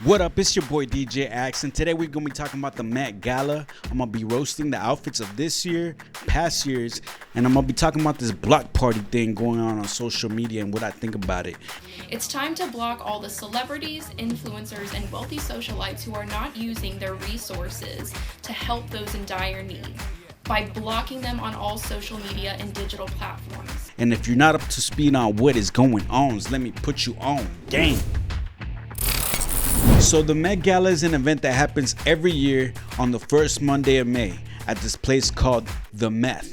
What up, it's your boy DJ Axe, and today we're going to be talking about the Met Gala. I'm going to be roasting the outfits of this year, past years, and I'm going to be talking about this block party thing going on social media and what I think about it. It's time to block all the celebrities, influencers, and wealthy socialites who are not using their resources to help those in dire need by blocking them on all social media and digital platforms. And if you're not up to speed on what is going on, let me put you on game. So the Met Gala is an event that happens every year on the first Monday of May at this place called The Met.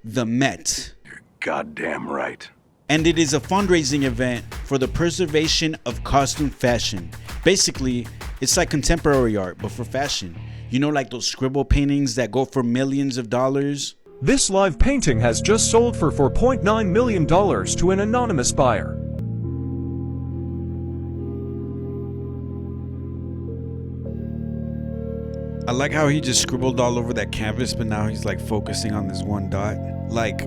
The Met. You're goddamn right. And it is a fundraising event for the preservation of costume fashion. Basically, it's like contemporary art, but for fashion. You know, like those scribble paintings that go for millions of dollars? This live painting has just sold for $4.9 million to an anonymous buyer. I like how he just scribbled all over that canvas, but now he's like focusing on this one dot. Like,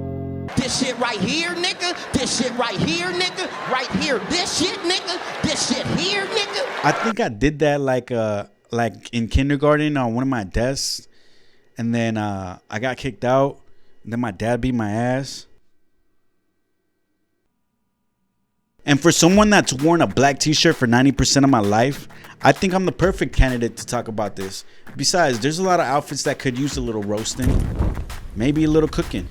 this shit right here, nigga. This shit right here, nigga. Right here, this shit, nigga. This shit here, nigga. I think I did that like in kindergarten on one of my desks, and then I got kicked out, and then my dad beat my ass. And for someone that's worn a black t-shirt for 90% of my life, I think I'm the perfect candidate to talk about this. Besides, there's a lot of outfits that could use a little roasting, maybe a little cooking.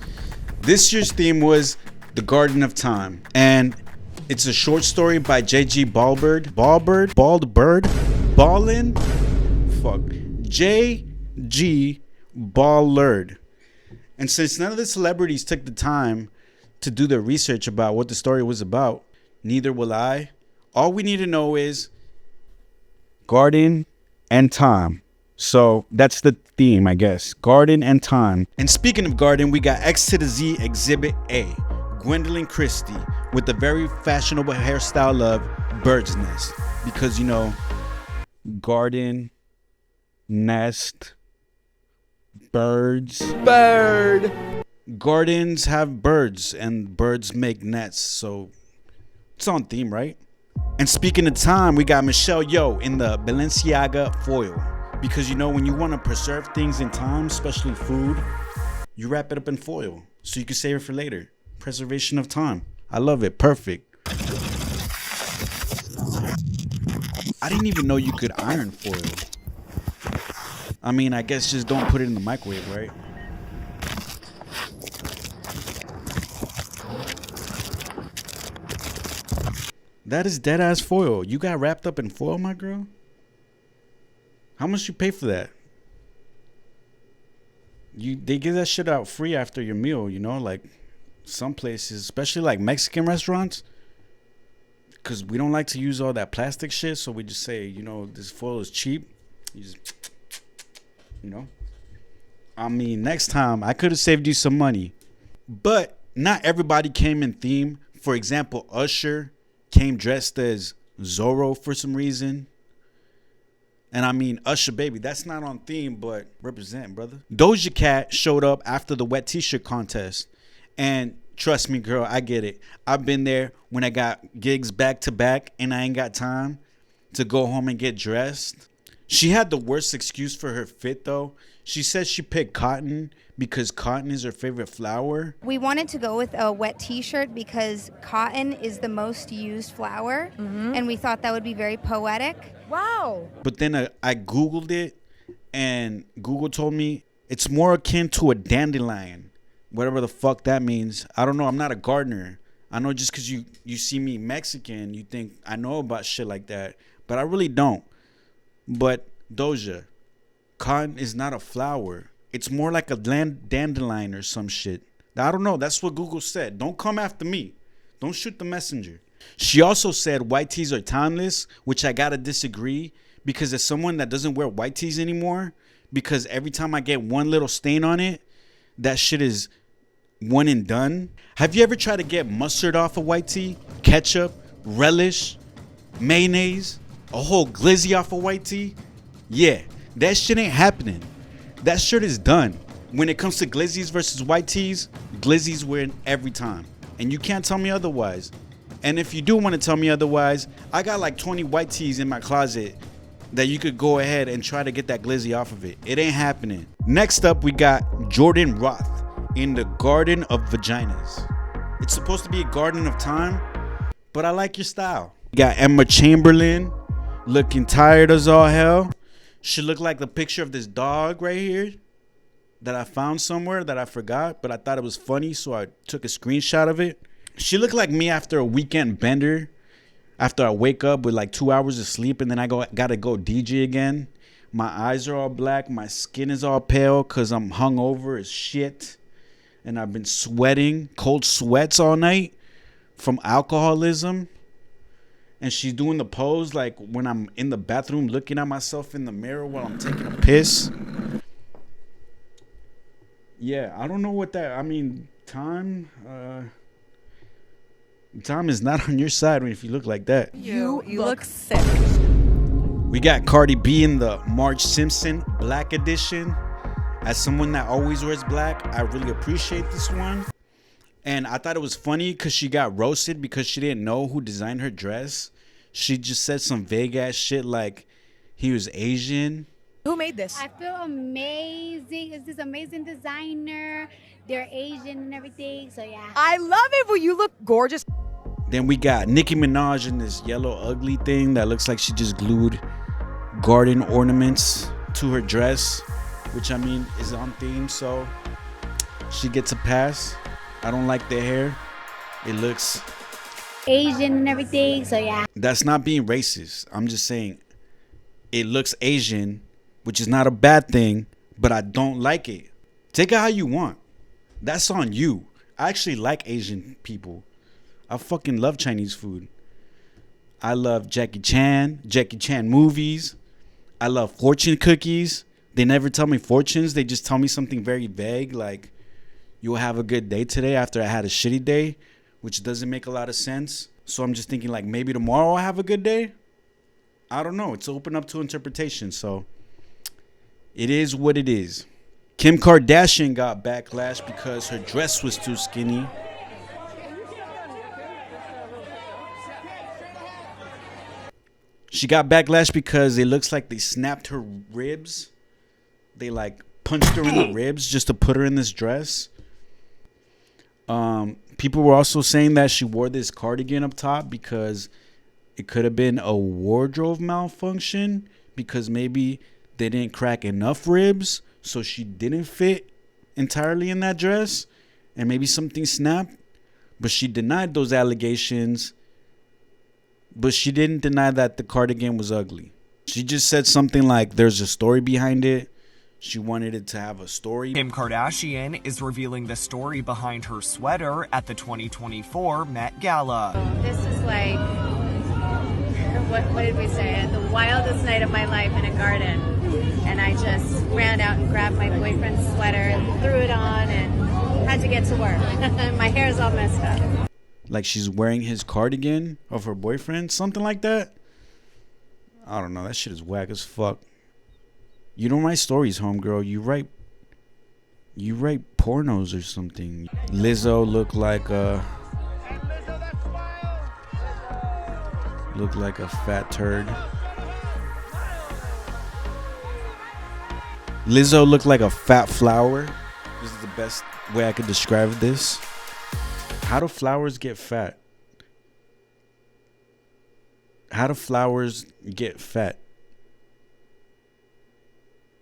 This year's theme was The Garden of Time, and it's a short story by J.G. Baldbird. J.G. Ballard. And since none of the celebrities took the time to do their research about what the story was about, neither will I. All we need to know is garden and time. So that's the theme, I guess. Garden and time. And speaking of garden, we got X to the Z Exhibit A. Gwendolyn Christie with the very fashionable hairstyle of Bird's Nest. Because, you know, garden, nest, birds. Bird. Gardens have birds and birds make nets. So it's on theme, right? And speaking of time, we got Michelle Yeoh in the Balenciaga foil. Because, you know, when you want to preserve things in time, especially food, you wrap it up in foil so you can save it for later. Preservation of time. I love it. Perfect. I didn't even know you could iron foil. I mean, I guess just don't put it in the microwave, right? That is dead ass foil. You got wrapped up in foil, my girl? How much you pay for that? They give that shit out free after your meal, you know, like some places, especially like Mexican restaurants, because we don't like to use all that plastic shit, so we just say, you know, this foil is cheap. You just, you know. I mean, next time I could have saved you some money, but not everybody came in theme. For example, Usher came dressed as Zorro for some reason. And I mean, Usher, baby, that's not on theme, but represent, brother. Doja Cat showed up after the wet t-shirt contest. And trust me, girl, I get it. I've been there when I got gigs back to back and I ain't got time to go home and get dressed. She had the worst excuse for her fit, though. She said she picked cotton because cotton is her favorite flower. We wanted to go with a wet t-shirt because cotton is the most used flower, and we thought that would be very poetic. Wow. But then I Googled it, and Google told me it's more akin to a dandelion, whatever the fuck that means. I don't know. I'm not a gardener. I know just because you see me Mexican, you think I know about shit like that, but I really don't. But Doja, cotton is not a flower. It's more like a dandelion or some shit. I don't know. That's what Google said. Don't come after me. Don't shoot the messenger. She also said white tees are timeless, which I gotta disagree, because as someone that doesn't wear white tees anymore, because every time I get one little stain on it, that shit is one and done. Have you ever tried to get mustard off a white tee? Ketchup, relish, mayonnaise, a whole glizzy off a white tee? Yeah, that shit ain't happening. That shit is done. When it comes to glizzies versus white tees, glizzies win every time. And you can't tell me otherwise. And if you do want to tell me otherwise, I got like 20 white tees in my closet that you could go ahead and try to get that glizzy off of it. It ain't happening. Next up, we got Jordan Roth in the Garden of Vaginas. It's supposed to be a garden of time, but I like your style. We got Emma Chamberlain looking tired as all hell. She looked like the picture of this dog right here that I found somewhere that I forgot, but I thought it was funny, so I took a screenshot of it. She looked like me after a weekend bender, after I wake up with like 2 hours of sleep and then I gotta go DJ again. My eyes are all black, my skin is all pale because I'm hungover as shit, and I've been sweating cold sweats all night from alcoholism. And she's doing the pose like when I'm in the bathroom looking at myself in the mirror while I'm taking a piss. Yeah, I don't know what that, I mean, time is not on your side if you look like that. You look sick. We got Cardi B in the Marge Simpson Black Edition. As someone that always wears black, I really appreciate this one. And I thought it was funny because she got roasted because she didn't know who designed her dress. She just said some vague ass shit like he was Asian. Who made this? I feel amazing. It's this amazing designer. They're Asian and everything. So yeah. I love it. Well, you look gorgeous. Then we got Nicki Minaj in this yellow ugly thing that looks like she just glued garden ornaments to her dress, which I mean is on theme, so she gets a pass. I don't like the hair. It looks Asian and everything. So yeah. That's not being racist. I'm just saying it looks Asian, which is not a bad thing, but I don't like it. Take it how you want. That's on you. I actually like Asian people. I fucking love Chinese food. I love Jackie Chan movies. I love fortune cookies. They never tell me fortunes. They just tell me something very vague, like, you'll have a good day today after I had a shitty day, which doesn't make a lot of sense. So I'm just thinking, like, maybe tomorrow I'll have a good day. I don't know. It's open up to interpretation. So it is what it is. Kim Kardashian got backlash because her dress was too skinny. She got backlash because it looks like they snapped her ribs. They like punched her in the ribs just to put her in this dress. People were also saying that she wore this cardigan up top because it could have been a wardrobe malfunction, because maybe they didn't crack enough ribs, so she didn't fit entirely in that dress, and maybe something snapped. But she denied those allegations. But she didn't deny that the cardigan was ugly. She just said something like there's a story behind it. She wanted it to have a story. Kim Kardashian is revealing the story behind her sweater at the 2024 Met Gala. This is like, what did we say? The wildest night of my life in a garden. And I just ran out and grabbed my boyfriend's sweater and threw it on and had to get to work. My hair's all messed up. Like she's wearing his cardigan of her boyfriend, something like that. I don't know. That shit is whack as fuck. You don't write stories, homegirl. You write pornos or something. Lizzo looked like a fat turd. Lizzo looked like a fat flower. This is the best way I could describe this. How do flowers get fat? How do flowers get fat?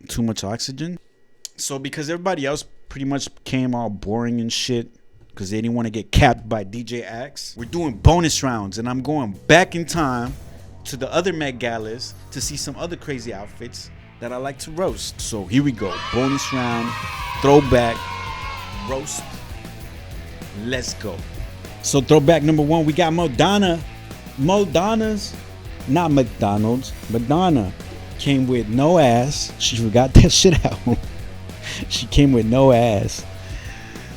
Too much oxygen? So because everybody else pretty much came all boring and shit because they didn't want to get capped by DJ Axe, we're doing bonus rounds, and I'm going back in time to the other Met Galas to see some other crazy outfits that I like to roast. So here we go. Bonus round, throwback, roast. Let's go. So throwback number one, we got Madonna's, not McDonald's. Madonna came with no ass. She forgot that shit out. She came with no ass.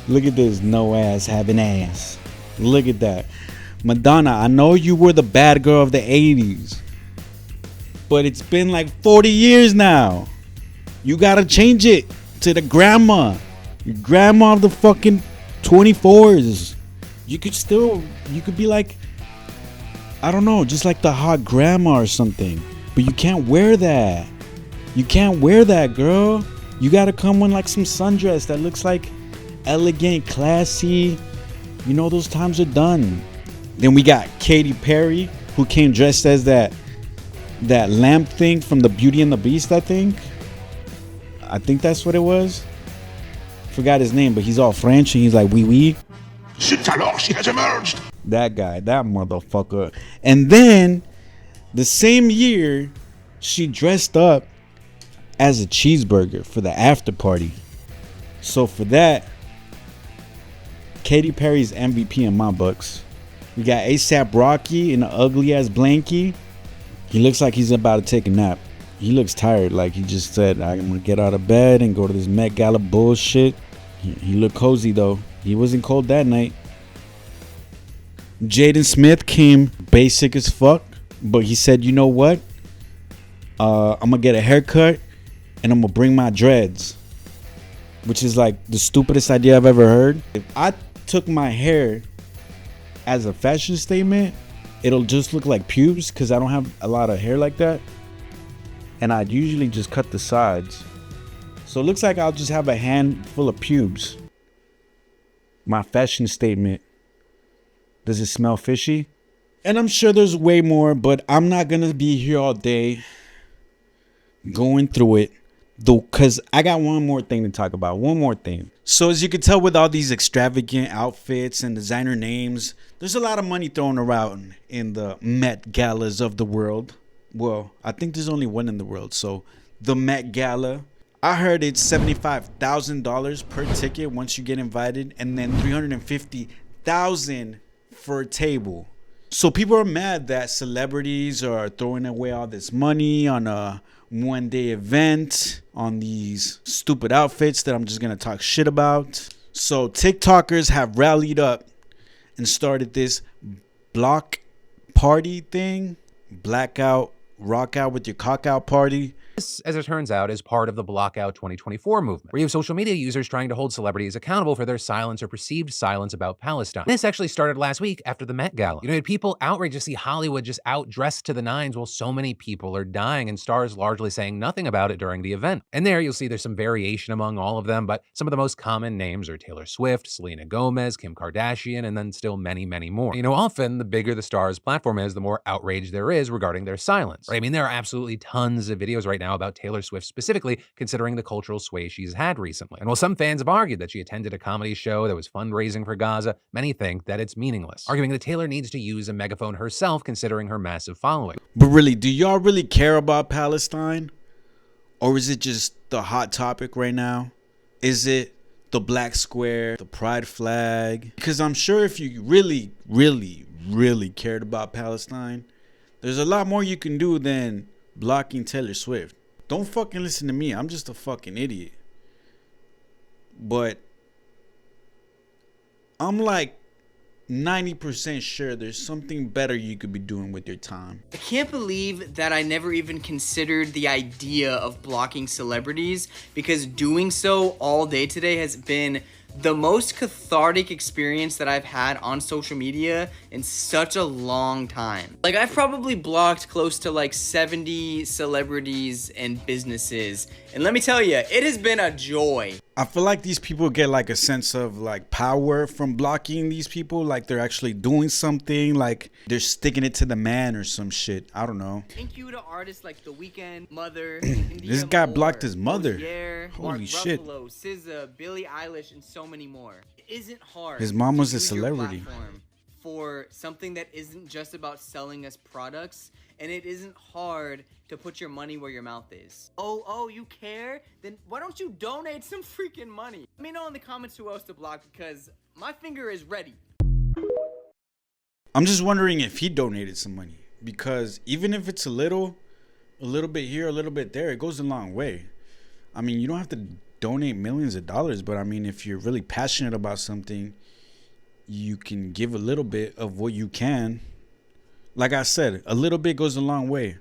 Look at this, no ass having ass. Look at that. Madonna, I know you were the bad girl of the 80s, but it's been like 40 years now. You gotta change it to the grandma. Your grandma of the fucking 24s. You could be like I don't know, just like the hot grandma or something. But you can't wear that. You can't wear that, girl. You gotta come in like some sundress that looks like elegant, classy. You know, those times are done. Then we got Katy Perry, who came dressed as that lamp thing from the Beauty and the Beast, I think. I think that's what it was. Forgot his name, but he's all French and he's like, oui, oui. C'est alors she has emerged. That guy, that motherfucker. And then the same year, she dressed up as a cheeseburger for the after party. So for that, Katy Perry's MVP in my books. We got ASAP Rocky in an ugly ass blankie. He looks like he's about to take a nap. He looks tired, like he just said, I'm gonna get out of bed and go to this Met Gala bullshit. He looked cozy though. He wasn't cold that night. Jaden Smith came basic as fuck, but he said, you know what? I'm gonna get a haircut and I'm gonna bring my dreads, which is like the stupidest idea I've ever heard. If I took my hair as a fashion statement, it'll just look like pubes because I don't have a lot of hair like that. And I'd usually just cut the sides. So it looks like I'll just have a handful of pubes. My fashion statement. Does it smell fishy? And I'm sure there's way more, but I'm not gonna be here all day going through it, though, because I got one more thing to talk about. One more thing. So as you can tell with all these extravagant outfits and designer names, there's a lot of money thrown around in the Met Galas of the world. Well, I think there's only one in the world. So the Met Gala, I heard it's $75,000 per ticket once you get invited, and then $350,000 for a table. So people are mad that celebrities are throwing away all this money on a one-day event on these stupid outfits that I'm just gonna talk shit about. So TikTokers have rallied up and started this block party thing. Blackout, rock out with your cock out party. This, as it turns out, is part of the Blockout 2024 movement, where you have social media users trying to hold celebrities accountable for their silence or perceived silence about Palestine. This actually started last week after the Met Gala. You know, people outraged to see Hollywood just outdressed to the nines while so many people are dying and stars largely saying nothing about it during the event. And there you'll see there's some variation among all of them, but some of the most common names are Taylor Swift, Selena Gomez, Kim Kardashian, and then still many, many more. You know, often the bigger the star's platform is, the more outrage there is regarding their silence. Right? I mean, there are absolutely tons of videos right now about Taylor Swift specifically, considering the cultural sway she's had recently. And while some fans have argued that she attended a comedy show that was fundraising for Gaza, many think that it's meaningless, arguing that Taylor needs to use a megaphone herself considering her massive following. But really, do y'all really care about Palestine? Or is it just the hot topic right now? Is it the black square, the pride flag? Because I'm sure if you really, really, really cared about Palestine, there's a lot more you can do than blocking Taylor Swift. Don't fucking listen to me. I'm just a fucking idiot. But I'm like 90% sure there's something better you could be doing with your time. I can't believe that I never even considered the idea of blocking celebrities, because doing so all day today has been the most cathartic experience that I've had on social media in such a long time. Like, I've probably blocked close to like 70 celebrities and businesses, and let me tell you, it has been a joy. I feel like these people get like a sense of like power from blocking these people, like they're actually doing something, like they're sticking it to the man or some shit. I don't know. Thank you to artists like The Weeknd, Mother, This guy blocked his mother. Holy Holy shit. Ruffalo, SZA, Billie Eilish, and so many more. It isn't hard. His mom was to a use your celebrity. platform for something that isn't just about selling us products, and it isn't hard to put your money where your mouth is. Oh, you care? Then why don't you donate some freaking money? Let me know in the comments who else to block, because my finger is ready. I'm just wondering if he donated some money, because even if it's a little bit here, a little bit there, it goes a long way. I mean, you don't have to donate millions of dollars, but I mean, if you're really passionate about something, you can give a little bit of what you can. Like I said, a little bit goes a long way.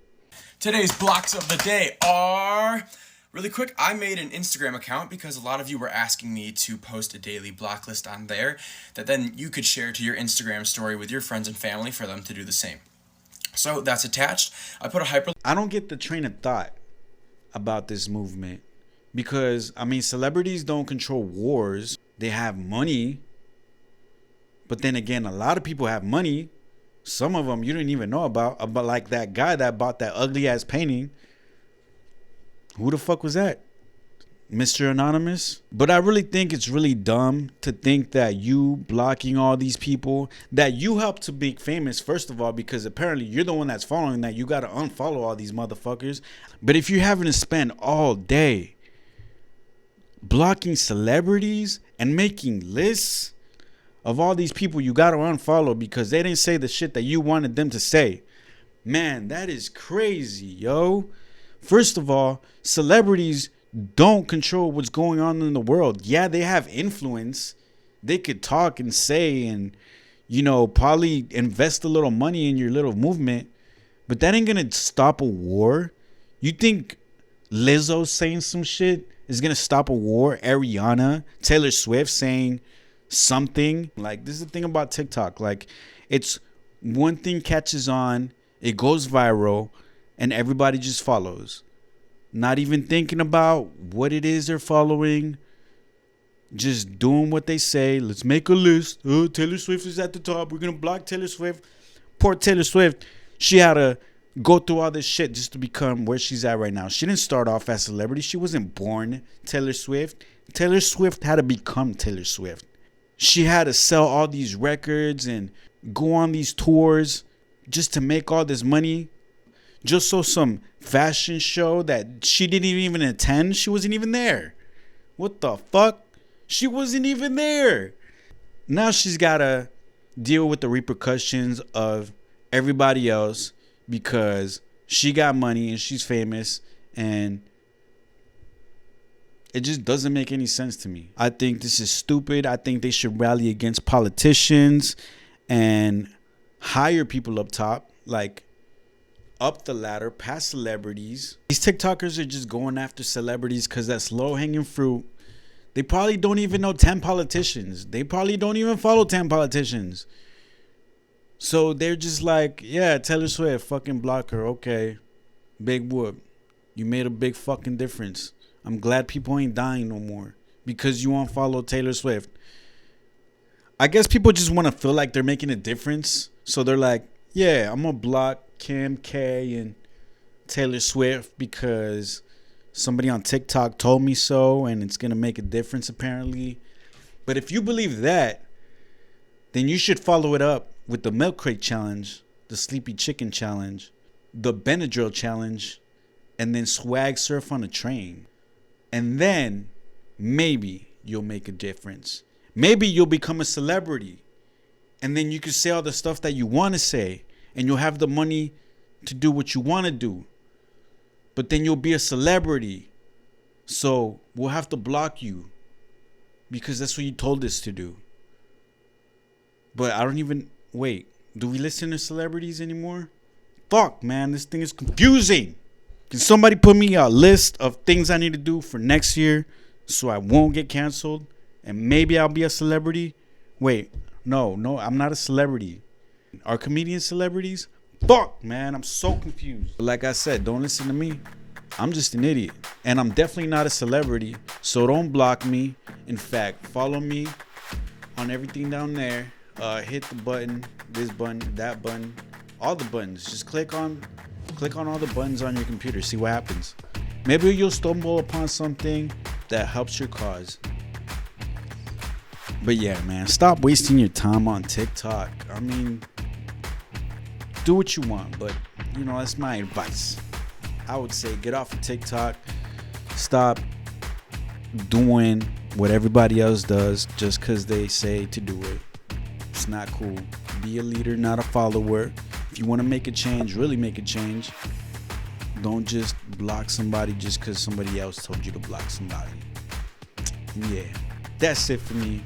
Today's blocks of the day are... Really quick, I made an Instagram account because a lot of you were asking me to post a daily block list on there that then you could share to your Instagram story with your friends and family for them to do the same. So that's attached. I put a hyper. I don't get the train of thought about this movement because, I mean, celebrities don't control wars. They have money. But then again, a lot of people have money. Some of them you didn't even know about like that guy that bought that ugly ass painting. Who the fuck was that? Mr. Anonymous? But I really think it's really dumb to think that you blocking all these people, that you helped to be famous, first of all, because apparently you're the one that's following that. You got to unfollow all these motherfuckers. But if you're having to spend all day blocking celebrities and making lists of all these people you got to unfollow because they didn't say the shit that you wanted them to say, man, that is crazy, yo. First of all, celebrities don't control what's going on in the world. Yeah, they have influence. They could talk and say and, you know, probably invest a little money in your little movement, but that ain't gonna stop a war. You think Lizzo saying some shit is gonna stop a war? Ariana, Taylor Swift saying something? Like, this is the thing about TikTok. Like, it's one thing catches on, it goes viral, and everybody just follows. Not even thinking about what it is they're following. Just doing what they say. Let's make a list. Oh, Taylor Swift is at the top. We're going to block Taylor Swift. Poor Taylor Swift. She had to go through all this shit just to become where she's at right now. She didn't start off as a celebrity. She wasn't born Taylor Swift. Taylor Swift had to become Taylor Swift. She had to sell all these records and go on these tours just to make all this money. Just so some fashion show that she didn't even attend, she wasn't even there. What the fuck? She wasn't even there. Now she's got to deal with the repercussions of everybody else because she got money and she's famous, and it just doesn't make any sense to me. I think this is stupid. I think they should rally against politicians and hire people up top, like up the ladder, past celebrities. These TikTokers are just going after celebrities because that's low-hanging fruit. They probably don't even know 10 politicians. They probably don't even follow 10 politicians. So they're just like, yeah, Taylor Swift, fucking block her. Okay, big whoop. You made a big fucking difference. I'm glad people ain't dying no more because you unfollow Taylor Swift. I guess people just want to feel like they're making a difference. So they're like, yeah, I'm going to block Kim K and Taylor Swift because somebody on TikTok told me so and it's going to make a difference apparently. But if you believe that, then you should follow it up with the milk crate challenge, the sleepy chicken challenge, the Benadryl challenge, and then swag surf on a train. And then maybe you'll make a difference. Maybe you'll become a celebrity. And then you can say all the stuff that you want to say. And you'll have the money to do what you want to do. But then you'll be a celebrity. So we'll have to block you. Because that's what you told us to do. But I don't even... Wait. Do we listen to celebrities anymore? Fuck, man. This thing is confusing. Can somebody put me a list of things I need to do for next year so I won't get canceled? And maybe I'll be a celebrity? Wait. No, I'm not a celebrity. Are comedians celebrities? Fuck, man. I'm so confused. Like I said, don't listen to me. I'm just an idiot. And I'm definitely not a celebrity. So don't block me. In fact, follow me on everything down there. Hit the button, this button, that button, all the buttons. Just click on all the buttons on your computer. See what happens. Maybe you'll stumble upon something that helps your cause. But yeah, man, stop wasting your time on TikTok. I mean, do what you want, but you know, that's my advice. I would say get off of TikTok. Stop doing what everybody else does just because they say to do it. It's not cool. Be a leader, not a follower. If you want to make a change, really make a change. Don't just block somebody just because somebody else told you to block somebody. Yeah, that's it for me.